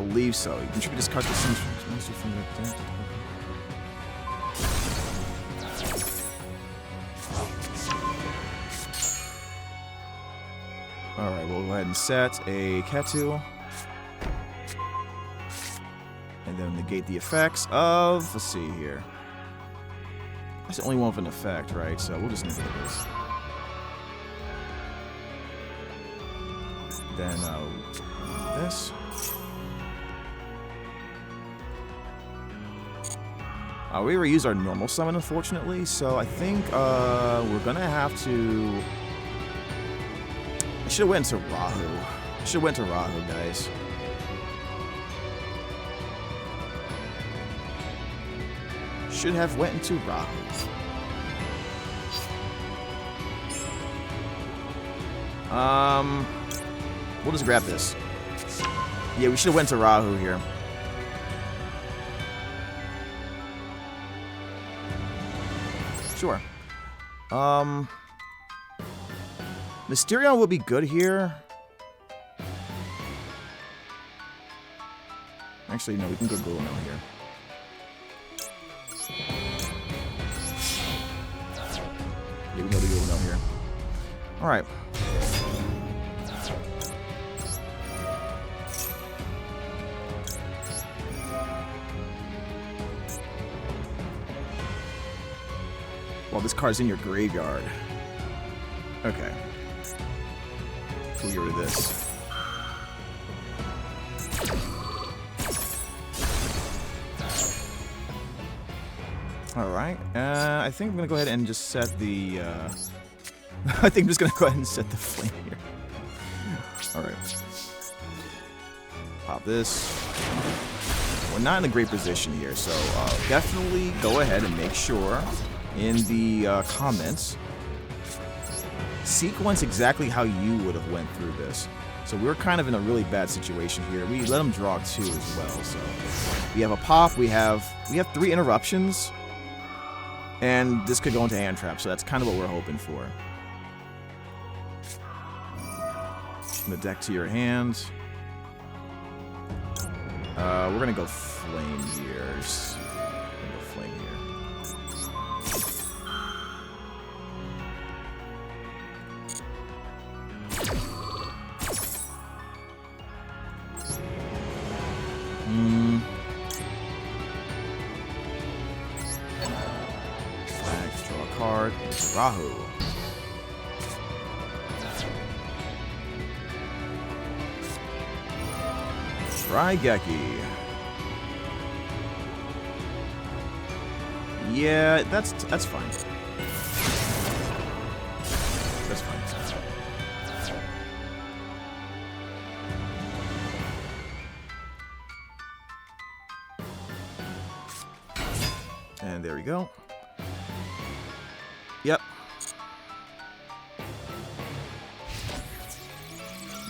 believe so. You contribute this card to some monster from your deck. Alright, we'll go ahead and set a Ketu. And then negate the effects of... Let's see here. That's the only one with an effect, right? So we'll just negate this. Then this. We already used our normal summon, unfortunately, so I think we're gonna have to... I should have went into Rahu. I should have went to Rahu, guys. Should have went into Rahu. We'll just grab this. Yeah, we should have went to Rahu here. Sure. Mysterion will be good here. Actually, no, we can go Duel now here. Yeah, we can go to Duel now here. Alright. Well, this card's in your graveyard. Okay. We'll get rid of this. Alright. I think I'm going to go ahead and just set the... I think I'm just going to go ahead and set the flame here. Alright. Pop this. We're not in a great position here, so definitely go ahead and make sure in the comments sequence exactly how you would have went through this. So we're kind of in a really bad situation here. We let them draw 2 as well. So we have a pop. We have 3 interruptions, and this could go into hand trap. So that's kind of what we're hoping for. From the deck to your hand. We're gonna go flame here. We're gonna go flame here. Flags, draw a card. Rahu. Raigeki. Yeah, that's fine. That's fine. And there we go. Yep.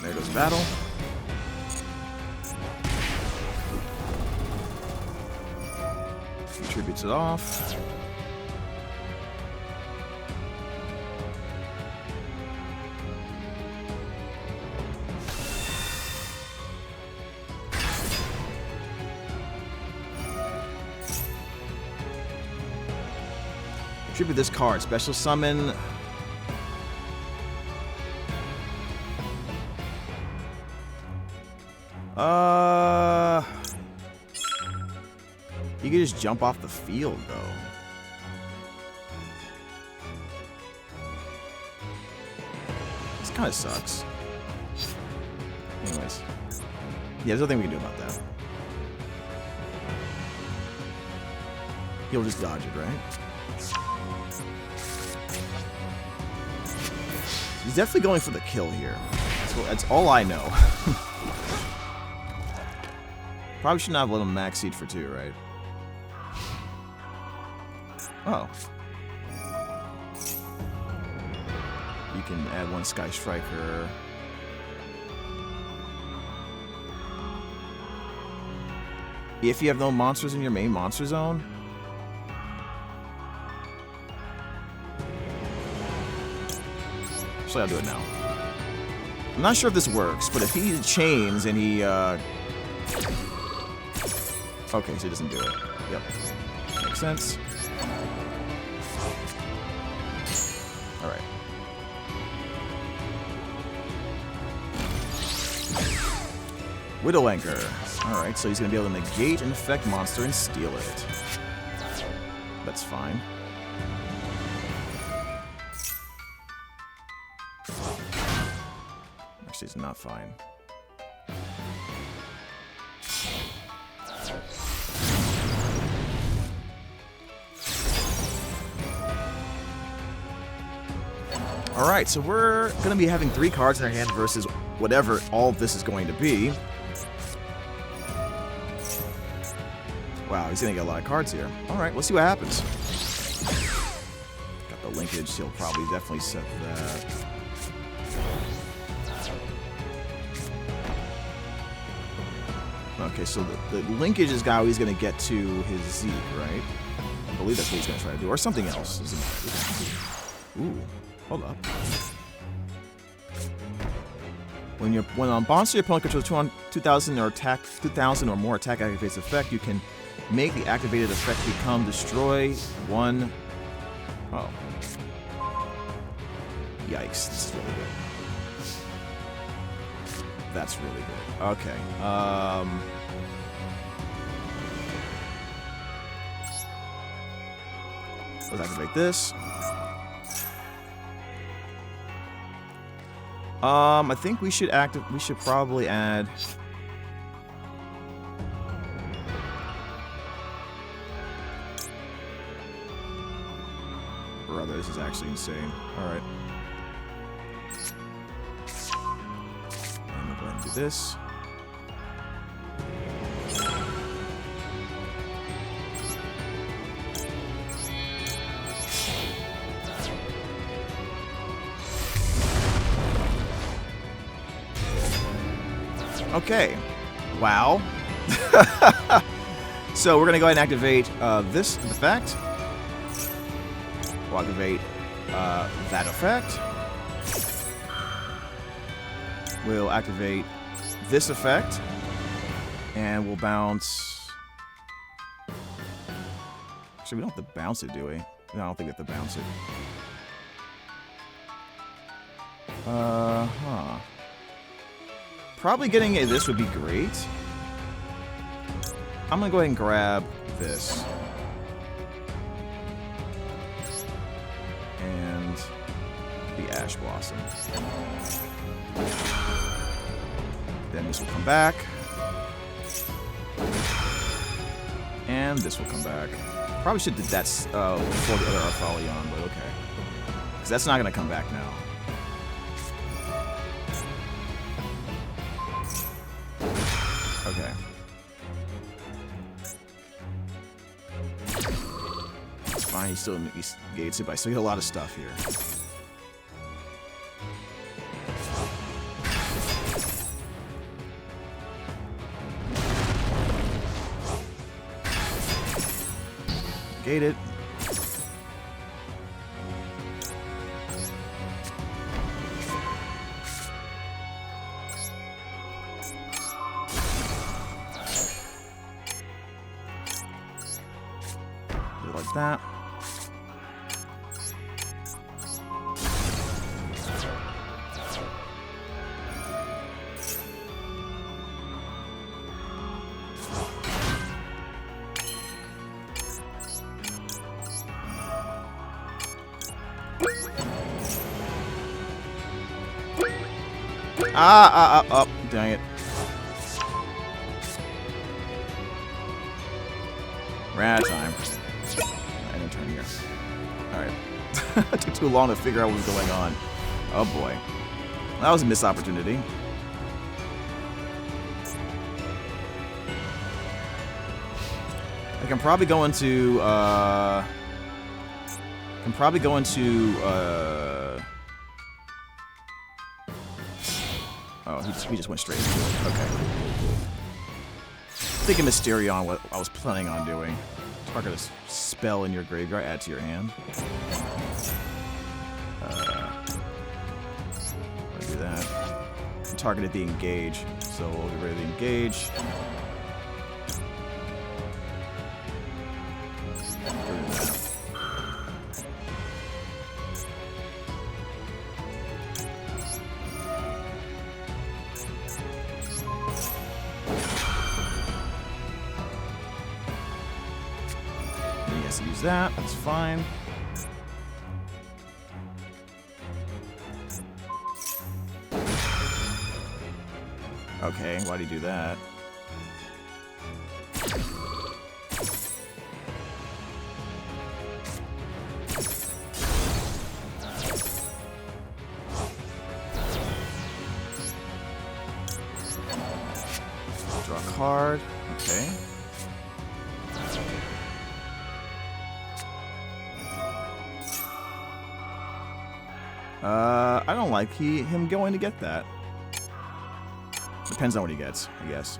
There goes battle. Contributes it off. Contribute this card. Special summon. You can just jump off the field, though. This kind of sucks. Anyways. Yeah, there's nothing we can do about that. He'll just dodge it, right? He's definitely going for the kill here. That's all I know. Probably should not have let him max seed for 2, right? Oh. You can add 1 Sky Striker. If you have no monsters in your main monster zone. So I'll do it now. I'm not sure if this works, but if he chains and he Okay, so he doesn't do it. Yep. Makes sense. Alright. Widow Anchor. Alright, so he's going to be able to negate an effect monster and steal it. That's fine. Actually, it's not fine. Alright, so we're going to be having 3 cards in our hand versus whatever all of this is going to be. Wow, he's going to get a lot of cards here. Alright, let's see what happens. Got the linkage, he'll probably definitely set that. Okay, so the linkage is how he's going to get to his Zeke, right? I believe that's what he's going to try to do. Or something else. Ooh. Hold up. When on monster your opponent controls 2,000 or more attack activates effect, you can make the activated effect become destroy 1. Oh. Yikes! This is really good. That's really good. Okay. Let's activate this. I think we should probably add. Brother, this is actually insane. Alright. I'm gonna go ahead and do this. Okay. Wow. So we're going to go ahead and activate this effect. We'll activate that effect. We'll activate this effect. And we'll bounce... Actually, we don't have to bounce it, do we? No, I don't think we have to bounce it. Huh. Probably getting a this would be great. I'm gonna go ahead and grab this. And the Ash Blossom. Then this will come back. And this will come back. Probably should have did that before the other Arthalion, but okay. Because that's not gonna come back now. Okay. It's fine, he still negates it, but I still get a lot of stuff here. Negate it. Like that. Oh, dang it. Ran out of time. I didn't turn here. Alright. It took too long to figure out what was going on. Oh boy. That was a missed opportunity. I can probably go into, Oh, he just went straight into it. Okay. Thinking Mysterion, what I was planning on doing. Target a spell in your graveyard, add to your hand. I'll do that. Targeted the engage, so we'll get rid of the engage. guess use that. That's fine. Okay, why do you do that? Draw a card. Okay. I don't like him going to get that. Depends on what he gets, I guess.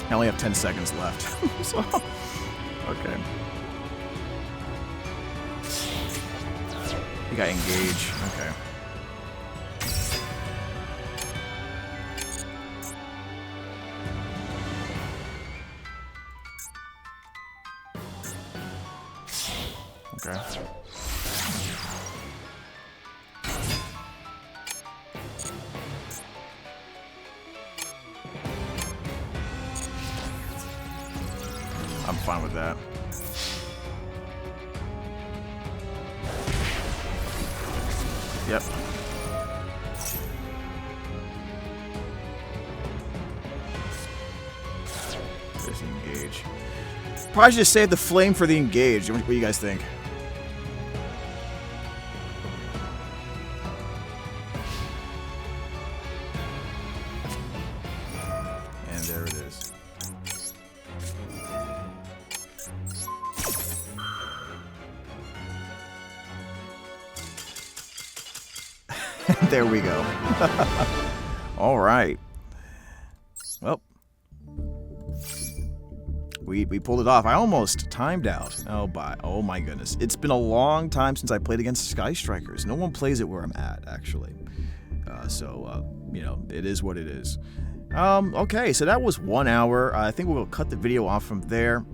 I only have 10 seconds left. So, okay. You got engage. Okay. Okay. I'm fine with that. Yep. There's engage. Probably just save the flame for the engage. What do you guys think? And there it is. There we go. All right. Well, we pulled it off. I almost timed out. Oh my goodness. It's been a long time since I played against Sky Strikers. No one plays it where I'm at, actually. You know, it is what it is. Okay, so that was 1 hour. I think we'll cut the video off from there.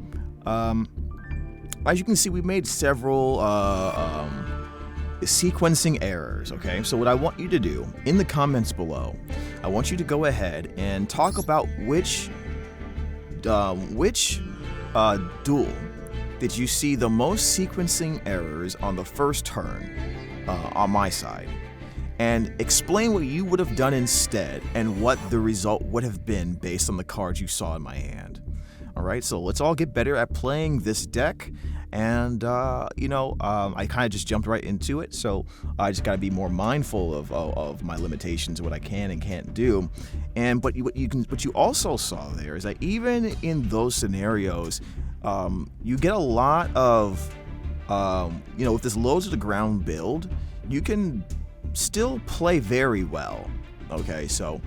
As you can see, we made several sequencing errors, okay? So what I want you to do in the comments below, I want you to go ahead and talk about which duel did you see the most sequencing errors on the first turn on my side, and explain what you would have done instead and what the result would have been based on the cards you saw in my hand. All right, so let's all get better at playing this deck. And, you know, I kind of just jumped right into it, so I just got to be more mindful of my limitations, what I can and can't do. And what you also saw there is that even in those scenarios, you get a lot of, you know, with this low to the ground build, you can still play very well. Okay, so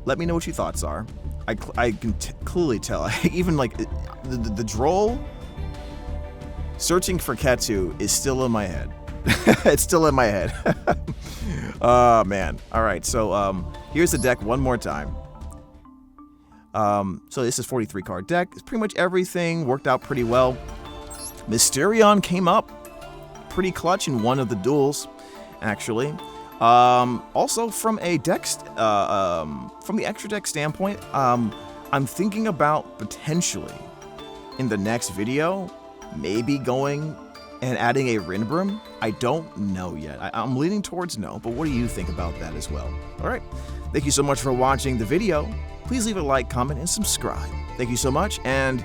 let me know what your thoughts are. I can clearly tell. Even like the droll searching for Ketu is still in my head. It's still in my head. Oh man. All right. So here's the deck one more time. So this is 43 card deck. It's pretty much everything worked out pretty well. Mysterion came up pretty clutch in one of the duels, actually. Also from a deck, from the extra deck standpoint, I'm thinking about potentially in the next video, maybe going and adding a Rinbroom. I don't know yet. I'm leaning towards no, but what do you think about that as well? All right. Thank you so much for watching the video. Please leave a like, comment, and subscribe. Thank you so much, and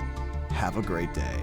have a great day.